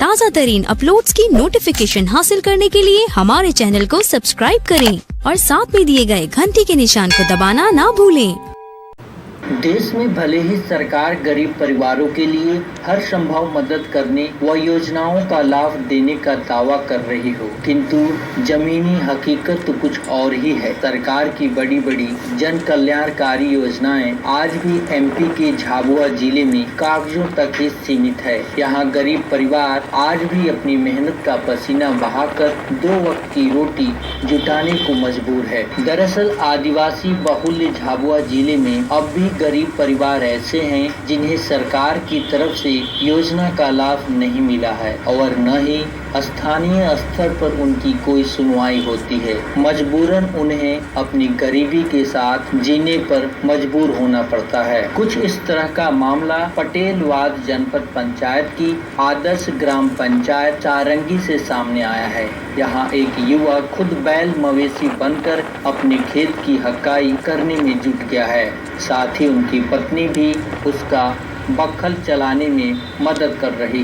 ताज़ा तरीन अपलोड्स की नोटिफिकेशन हासिल करने के लिए हमारे चैनल को सब्सक्राइब करें और साथ में दिए गए घंटी के निशान को दबाना ना भूलें। देश में भले ही सरकार गरीब परिवारों के लिए हर संभव मदद करने व योजनाओं का लाभ देने का दावा कर रही हो, किंतु जमीनी हकीकत तो कुछ और ही है। सरकार की बड़ी बड़ी जन कल्याणकारी योजनाएं आज भी एमपी के झाबुआ जिले में कागजों तक ही सीमित है। यहाँ गरीब परिवार आज भी अपनी मेहनत का पसीना बहाकर 2 वक्त की रोटी जुटाने को मजबूर है। दरअसल आदिवासी बहुल्य झाबुआ जिले में अब भी गरीब परिवार ऐसे हैं जिन्हें सरकार की तरफ से योजना का लाभ नहीं मिला है और न ही स्थानीय स्तर पर उनकी कोई सुनवाई होती है। मजबूरन उन्हें अपनी गरीबी के साथ जीने पर मजबूर होना पड़ता है। कुछ इस तरह का मामला पटेलवाद जनपद पंचायत की आदर्श ग्राम पंचायत सारंगी से सामने आया है। यहाँ एक युवक खुद बैल मवेशी बनकर अपने खेत की हकाई करने में जुट गया है। साथ ही उनकी पत्नी भी उसका बखर चलाने में मदद कर रही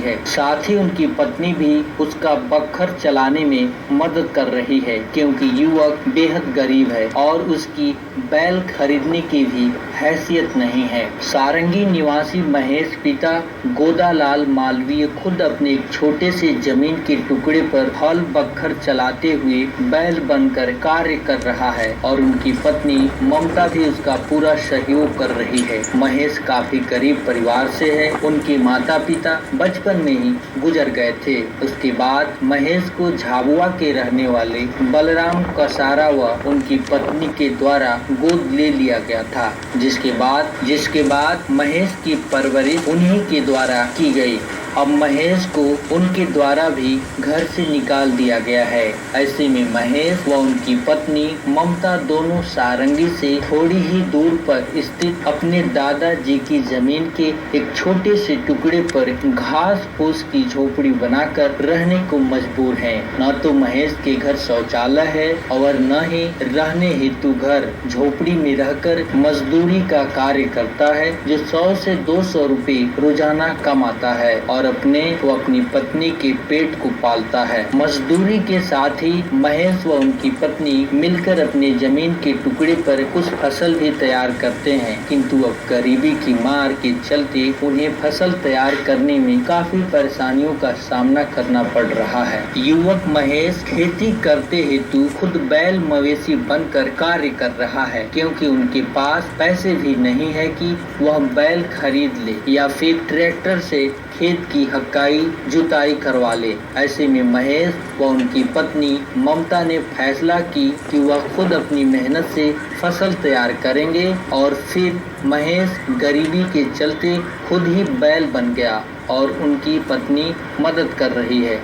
है, क्योंकि युवक बेहद गरीब है और उसकी बैल खरीदने की भी हैसियत नहीं है। सारंगी निवासी महेश पिता गोदालाल मालवीय खुद अपने एक छोटे से जमीन के टुकड़े पर हल बखर चलाते हुए बैल बनकर कार्य कर रहा है और उनकी पत्नी ममता भी उसका पूरा सहयोग कर रही है। महेश काफी गरीब परिवार से है। उनके माता पिता बचपन में ही गुजर गए थे। उसके बाद महेश को झाबुआ के रहने वाले बलराम कसारा व उनकी पत्नी के द्वारा गोद ले लिया गया था, जिसके बाद महेश की परवरिश उन्हीं के द्वारा की गई। अब महेश को उनके द्वारा भी घर से निकाल दिया गया है। ऐसे में महेश व उनकी पत्नी ममता दोनों सारंगी से थोड़ी ही दूर पर स्थित अपने दादाजी की जमीन के एक छोटे से टुकड़े पर घास फूस की झोपड़ी बनाकर रहने को मजबूर हैं। न तो महेश के घर शौचालय है और न ही रहने हेतु घर। झोपड़ी में रहकर मजदूरी का कार्य करता है जो 100 से 200 रुपए रोजाना कमाता है और अपनी पत्नी के पेट को पालता है। मजदूरी के साथ ही महेश व उनकी पत्नी मिलकर अपने जमीन के टुकड़े पर कुछ फसल भी तैयार करते हैं, किंतु अब गरीबी की मार के चलते उन्हें फसल तैयार करने में काफी परेशानियों का सामना करना पड़ रहा है। युवक महेश खेती करते हेतु खुद बैल मवेशी बनकर कार्य कर रहा है, क्योंकि उनके पास पैसे भी नहीं है कि वह बैल खरीद ले या फिर ट्रैक्टर से खेत की हकाई जुताई करवा ले। ऐसे में महेश व उनकी पत्नी ममता ने फैसला की कि वह खुद अपनी मेहनत से फसल तैयार करेंगे और फिर महेश गरीबी के चलते खुद ही बैल बन गया और उनकी पत्नी मदद कर रही है।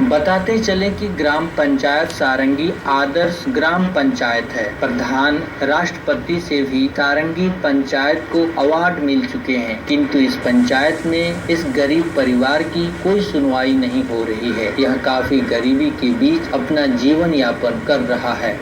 बताते चले कि ग्राम पंचायत सारंगी आदर्श ग्राम पंचायत है। प्रधान राष्ट्रपति से भी सारंगी पंचायत को अवार्ड मिल चुके हैं, किंतु इस पंचायत में इस गरीब परिवार की कोई सुनवाई नहीं हो रही है। यह काफी गरीबी के बीच अपना जीवन यापन कर रहा है।